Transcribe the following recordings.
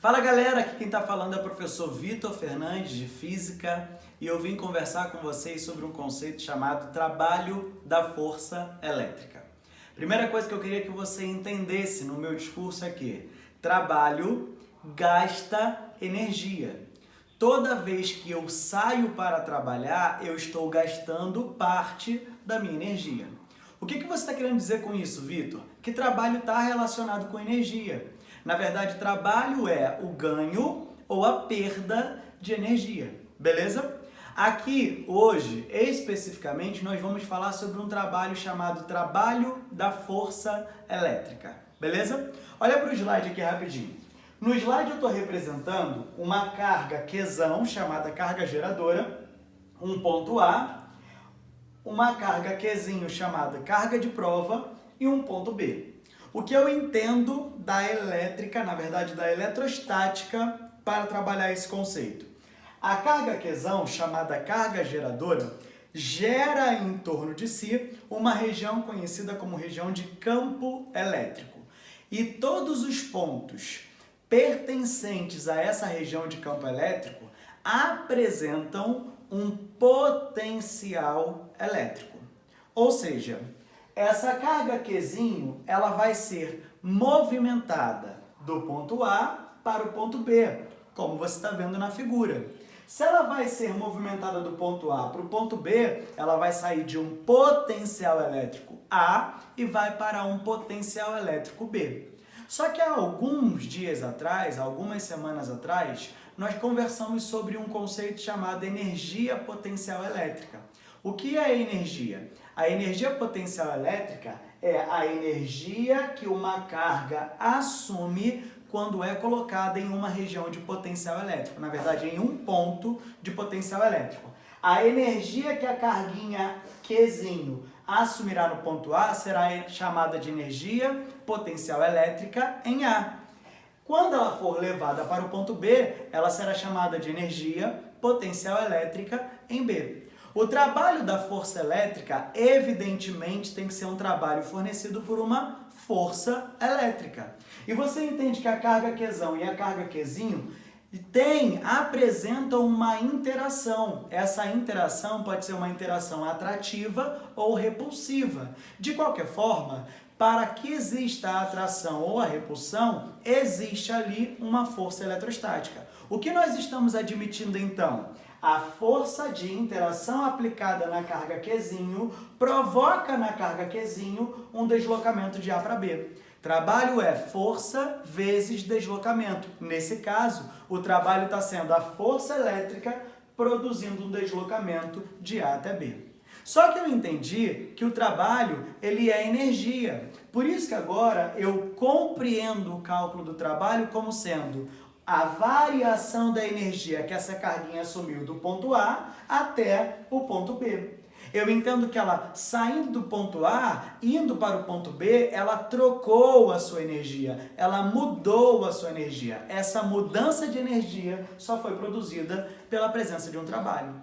Fala galera, aqui quem está falando é o professor Vitor Fernandes de Física e eu vim conversar com vocês sobre um conceito chamado trabalho da força elétrica. Primeira coisa que eu queria que você entendesse no meu discurso é que trabalho gasta energia. Toda vez que eu saio para trabalhar, eu estou gastando parte da minha energia. O que você está querendo dizer com isso, Vitor? Que trabalho está relacionado com energia. Na verdade, trabalho é o ganho ou a perda de energia, beleza? Aqui, hoje, especificamente, nós vamos falar sobre um trabalho chamado trabalho da força elétrica, beleza? Olha para o slide aqui rapidinho. No slide eu estou representando uma carga Qzão, chamada carga geradora, um ponto A, uma carga Qzinho chamada carga de prova e um ponto B. O que eu entendo da elétrica, na verdade da eletrostática, para trabalhar esse conceito? A carga Qzão, chamada carga geradora, gera em torno de si uma região conhecida como região de campo elétrico. E todos os pontos pertencentes a essa região de campo elétrico apresentam um potencial elétrico. Ou seja, essa carga Qzinho, ela vai ser movimentada do ponto A para o ponto B, como você está vendo na figura. Se ela vai ser movimentada do ponto A para o ponto B, ela vai sair de um potencial elétrico A e vai para um potencial elétrico B. Só que há alguns dias atrás, algumas semanas atrás, nós conversamos sobre um conceito chamado energia potencial elétrica. O que é energia? A energia potencial elétrica é a energia que uma carga assume quando é colocada em uma região de potencial elétrico, na verdade em um ponto de potencial elétrico. A energia que a carguinha Qzinho assumirá no ponto A será chamada de energia potencial elétrica em A. Quando ela for levada para o ponto B, ela será chamada de energia potencial elétrica em B. O trabalho da força elétrica, evidentemente, tem que ser um trabalho fornecido por uma força elétrica. E você entende que a carga Qzão e a carga Qzinho apresentam uma interação. Essa interação pode ser uma interação atrativa ou repulsiva. De qualquer forma, para que exista a atração ou a repulsão, existe ali uma força eletrostática. O que nós estamos admitindo então? A força de interação aplicada na carga Qzinho provoca na carga Qzinho um deslocamento de A para B. Trabalho é força vezes deslocamento. Nesse caso, o trabalho está sendo a força elétrica produzindo um deslocamento de A até B. Só que eu entendi que o trabalho ele é energia. Por isso que agora eu compreendo o cálculo do trabalho como sendo a variação da energia que essa carguinha assumiu do ponto A até o ponto B. Eu entendo que ela, saindo do ponto A, indo para o ponto B, ela trocou a sua energia, ela mudou a sua energia. Essa mudança de energia só foi produzida pela presença de um trabalho.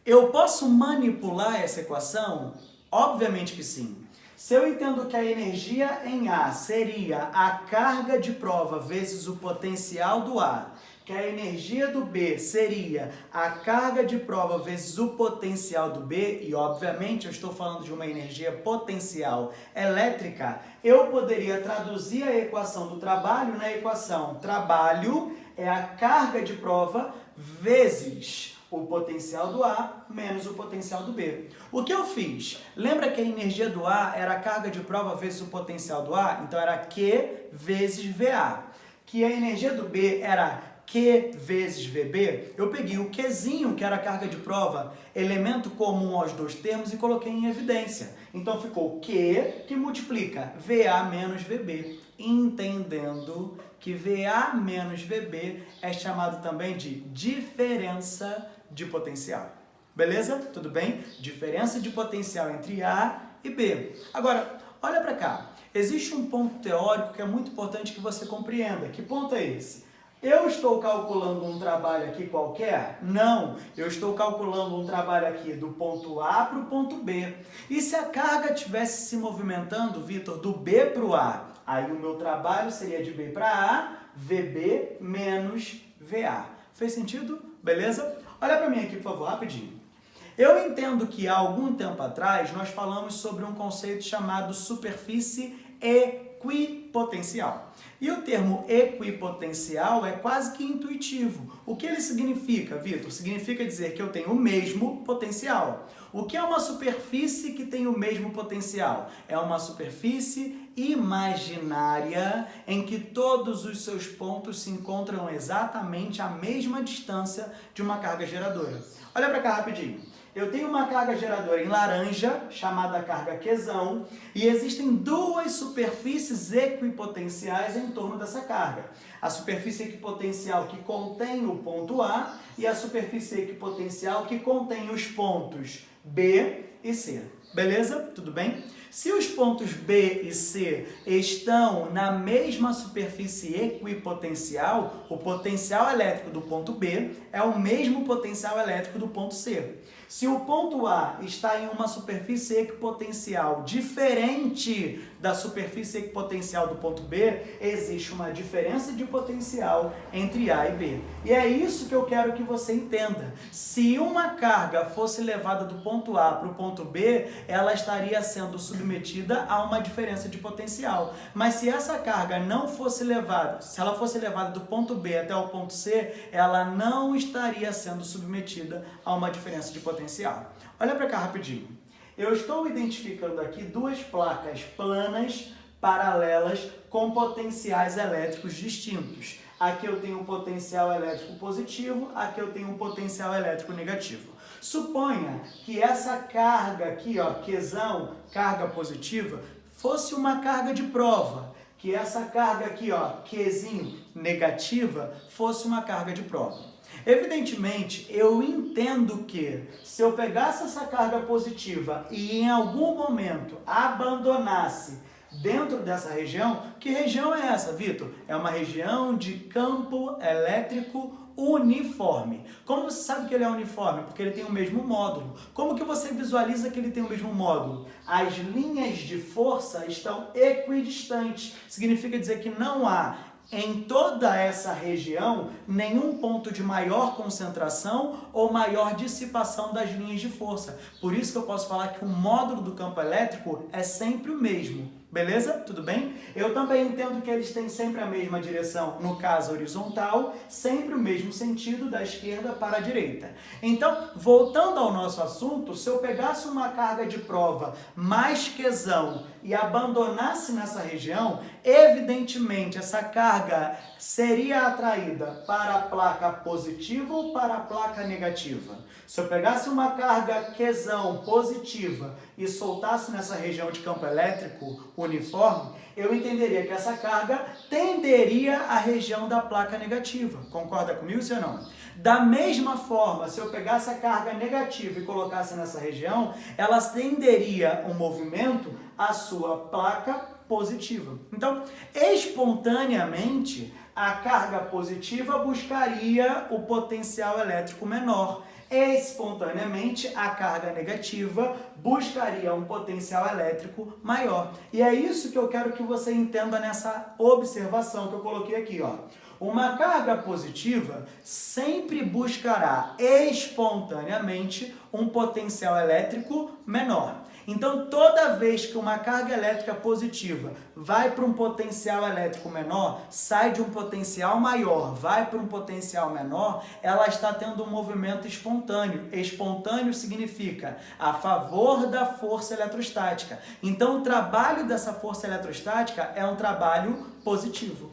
Eu posso manipular essa equação? Obviamente que sim. Se eu entendo que a energia em A seria a carga de prova vezes o potencial do A, que a energia do B seria a carga de prova vezes o potencial do B, e obviamente eu estou falando de uma energia potencial elétrica, eu poderia traduzir a equação do trabalho na equação trabalho é a carga de prova vezes o potencial do A menos o potencial do B. O que eu fiz? Lembra que a energia do A era a carga de prova vezes o potencial do A? Então era Q vezes VA. Que a energia do B era Q vezes VB. Eu peguei o Qzinho, que era a carga de prova, elemento comum aos dois termos, e coloquei em evidência. Então ficou Q que multiplica VA menos VB, entendendo que VA menos VB é chamado também de diferença de potencial. Beleza? Tudo bem? Diferença de potencial entre A e B. Agora, olha para cá. Existe um ponto teórico que é muito importante que você compreenda. Que ponto é esse? Eu estou calculando um trabalho aqui qualquer? Não, eu estou calculando um trabalho aqui do ponto A para o ponto B. E se a carga estivesse se movimentando, Vitor, do B para o A Aí o meu trabalho seria de B para A, VB menos VA. Fez sentido? Beleza? Olha para mim aqui, por favor, rapidinho. Eu entendo que há algum tempo atrás nós falamos sobre um conceito chamado superfície equipotencial. E o termo equipotencial é quase que intuitivo. O que ele significa, Vitor? Significa dizer que eu tenho o mesmo potencial. O que é uma superfície que tem o mesmo potencial? É uma superfície imaginária em que todos os seus pontos se encontram exatamente à mesma distância de uma carga geradora. Olha para cá rapidinho. Eu tenho uma carga geradora em laranja, chamada carga Qzão, e existem duas superfícies equipotenciais em torno dessa carga. A superfície equipotencial que contém o ponto A e a superfície equipotencial que contém os pontos B e C. Beleza? Tudo bem? Se os pontos B e C estão na mesma superfície equipotencial, o potencial elétrico do ponto B é o mesmo potencial elétrico do ponto C. Se o ponto A está em uma superfície equipotencial diferente da superfície equipotencial do ponto B, existe uma diferença de potencial entre A e B. E é isso que eu quero que você entenda. Se uma carga fosse levada do ponto A para o ponto B, ela estaria sendo submetida a uma diferença de potencial. Mas se essa carga não fosse levada, se ela fosse levada do ponto B até o ponto C, ela não estaria sendo submetida a uma diferença de potencial. Olha para cá rapidinho. Eu estou identificando aqui duas placas planas paralelas com potenciais elétricos distintos. Aqui eu tenho um potencial elétrico positivo, aqui eu tenho um potencial elétrico negativo. Suponha que essa carga aqui, ó, Qzão, carga positiva, fosse uma carga de prova. Que essa carga aqui, ó, Qzinho, negativa, fosse uma carga de prova. Evidentemente, eu entendo que se eu pegasse essa carga positiva e em algum momento abandonasse dentro dessa região, que região é essa, Vitor? É uma região de campo elétrico uniforme. Como você sabe que ele é uniforme? Porque ele tem o mesmo módulo. Como que você visualiza que ele tem o mesmo módulo? As linhas de força estão equidistantes. Significa dizer que não há em toda essa região nenhum ponto de maior concentração ou maior dissipação das linhas de força. Por isso que eu posso falar que o módulo do campo elétrico é sempre o mesmo. Beleza? Tudo bem? Eu também entendo que eles têm sempre a mesma direção, no caso horizontal, sempre o mesmo sentido da esquerda para a direita. Então, voltando ao nosso assunto, se eu pegasse uma carga de prova mais Qzão e abandonasse nessa região, evidentemente essa carga seria atraída para a placa positiva ou para a placa negativa. Se eu pegasse uma carga Qzão positiva e soltasse nessa região de campo elétrico uniforme, eu entenderia que essa carga tenderia à região da placa negativa. Concorda comigo, sim ou não? Da mesma forma, se eu pegasse a carga negativa e colocasse nessa região, ela tenderia o movimento à sua placa positiva. Então, espontaneamente, a carga positiva buscaria o potencial elétrico menor. Espontaneamente, a carga negativa buscaria um potencial elétrico maior. E é isso que eu quero que você entenda nessa observação que eu coloquei aqui, ó. Uma carga positiva sempre buscará espontaneamente um potencial elétrico menor. Então, toda vez que uma carga elétrica positiva vai para um potencial elétrico menor, sai de um potencial maior, vai para um potencial menor, ela está tendo um movimento espontâneo. Espontâneo significa a favor da força eletrostática. Então, o trabalho dessa força eletrostática é um trabalho positivo.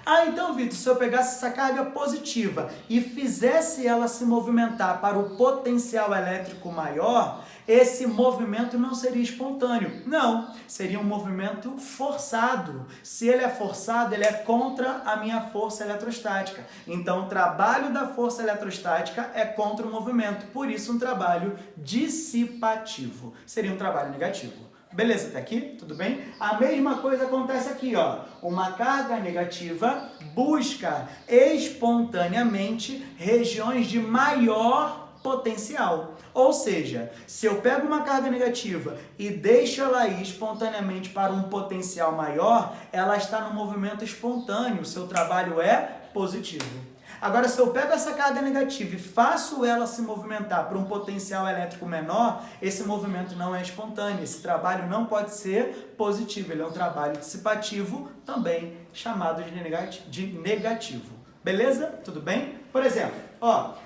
Ah, então, Vitor, se eu pegasse essa carga positiva e fizesse ela se movimentar para o potencial elétrico maior, esse movimento não seria espontâneo. Não, seria um movimento forçado. Se ele é forçado, ele é contra a minha força eletrostática. Então, o trabalho da força eletrostática é contra o movimento. Por isso, um trabalho dissipativo. Seria um trabalho negativo. Beleza, até aqui? Tudo bem? A mesma coisa acontece aqui, ó. Uma carga negativa busca espontaneamente regiões de maior potencial. Ou seja, se eu pego uma carga negativa e deixo ela ir espontaneamente para um potencial maior, ela está no movimento espontâneo, o seu trabalho é positivo. Agora, se eu pego essa carga negativa e faço ela se movimentar para um potencial elétrico menor, esse movimento não é espontâneo, esse trabalho não pode ser positivo, ele é um trabalho dissipativo, também chamado de negativo. Beleza? Tudo bem? Por exemplo,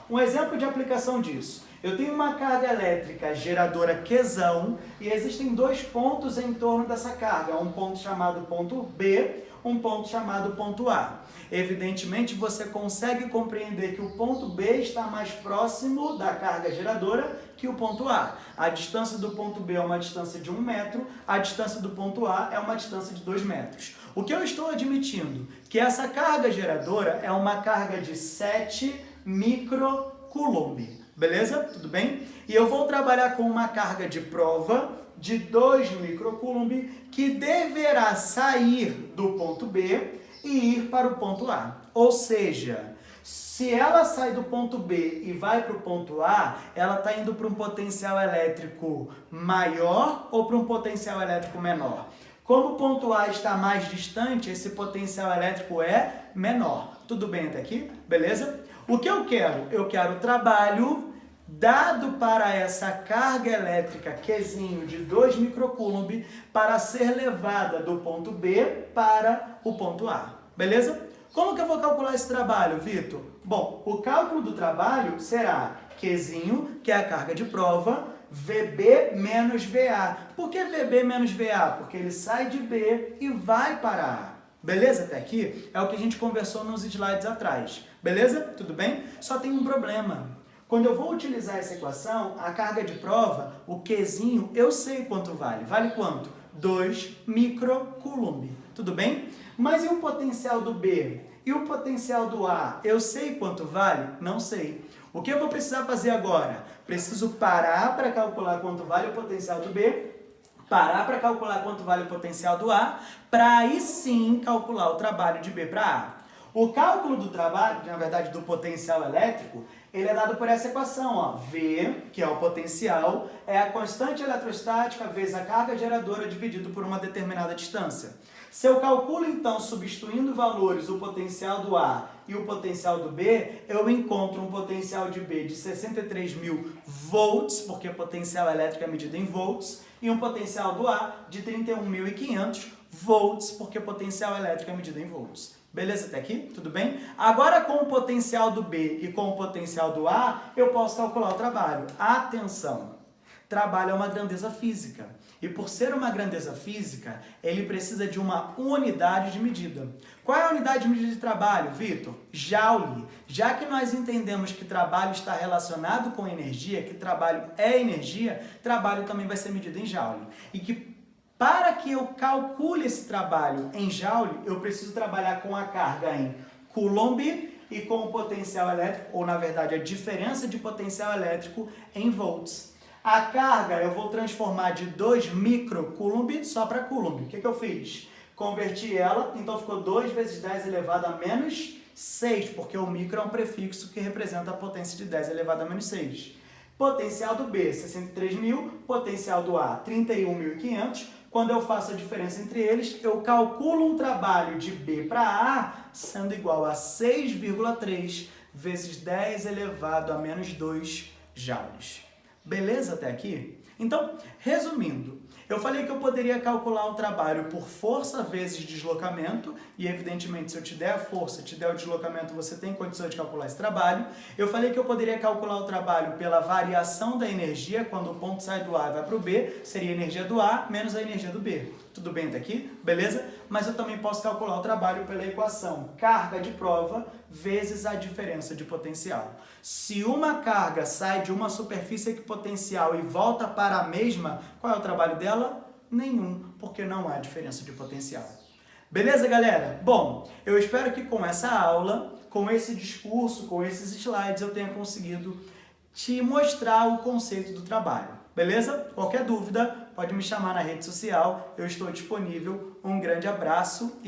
um exemplo de aplicação disso. Eu tenho uma carga elétrica geradora Qzão e existem dois pontos em torno dessa carga, um ponto chamado ponto B, um ponto chamado ponto A. Evidentemente, você consegue compreender que o ponto B está mais próximo da carga geradora que o ponto A. A distância do ponto B é uma distância de 1 metro, a distância do ponto A é uma distância de 2 metros. O que eu estou admitindo? Que essa carga geradora é uma carga de 7 microcoulomb. Beleza? Tudo bem? E eu vou trabalhar com uma carga de prova de 2 microcoulomb que deverá sair do ponto B e ir para o ponto A. Ou seja, se ela sai do ponto B e vai para o ponto A, ela está indo para um potencial elétrico maior ou para um potencial elétrico menor? Como o ponto A está mais distante, esse potencial elétrico é menor. Tudo bem até aqui? Beleza? O que eu quero? Eu quero o trabalho dado para essa carga elétrica Qzinho de 2 microcoulomb para ser levada do ponto B para o ponto A. Beleza? Como que eu vou calcular esse trabalho, Vitor? Bom, o cálculo do trabalho será Qzinho, que é a carga de prova, VB menos VA. Por que VB menos VA? Porque ele sai de B e vai para A. Beleza até aqui? É o que a gente conversou nos slides atrás. Beleza? Tudo bem? Só tem um problema. Quando eu vou utilizar essa equação, a carga de prova, o Qzinho, eu sei quanto vale. Vale quanto? 2 microcoulomb. Tudo bem? Mas e o potencial do B? E o potencial do A? Eu sei quanto vale? Não sei. O que eu vou precisar fazer agora? Preciso parar para calcular quanto vale o potencial do B, parar para calcular quanto vale o potencial do A, para aí sim calcular o trabalho de B para A. O cálculo do trabalho, na verdade do potencial elétrico, ele é dado por essa equação, V, que é o potencial, é a constante eletrostática vezes a carga geradora dividido por uma determinada distância. Se eu calculo, então, substituindo valores, o potencial do A e o potencial do B, eu encontro um potencial de B de 63.000 volts, porque potencial elétrico é medido em volts, e um potencial do A de 31.500 volts, porque potencial elétrico é medido em volts. Beleza até aqui? Tudo bem? Agora, com o potencial do B e com o potencial do A, eu posso calcular o trabalho. Atenção! Trabalho é uma grandeza física. E por ser uma grandeza física, ele precisa de uma unidade de medida. Qual é a unidade de medida de trabalho, Vitor? Joule. Já que nós entendemos que trabalho está relacionado com energia, que trabalho é energia, trabalho também vai ser medido em Joule. E que para que eu calcule esse trabalho em Joule, eu preciso trabalhar com a carga em Coulomb e com o potencial elétrico, ou na verdade a diferença de potencial elétrico em volts. A carga eu vou transformar de 2 microcoulomb só para coulomb. O que eu fiz? Converti ela, então ficou 2 vezes 10 elevado a menos 6, porque o micro é um prefixo que representa a potência de 10 elevado a menos 6. Potencial do B, 63.000, potencial do A, 31.500. Quando eu faço a diferença entre eles, eu calculo um trabalho de B para A sendo igual a 6,3 vezes 10 elevado a menos 2 joules. Beleza até aqui? Então, resumindo, eu falei que eu poderia calcular o trabalho por força vezes deslocamento, e evidentemente se eu te der a força, te der o deslocamento, você tem condições de calcular esse trabalho. Eu falei que eu poderia calcular o trabalho pela variação da energia, quando o ponto sai do A e vai para o B, seria a energia do A menos a energia do B. Tudo bem até aqui? Beleza? Mas eu também posso calcular o trabalho pela equação carga de prova vezes a diferença de potencial. Se uma carga sai de uma superfície equipotencial e volta para a mesma, qual é o trabalho dela? Nenhum, porque não há diferença de potencial. Beleza, galera? Bom, eu espero que com essa aula, com esse discurso, com esses slides, eu tenha conseguido te mostrar o conceito do trabalho. Beleza? Qualquer dúvida, pode me chamar na rede social, eu estou disponível. Um grande abraço e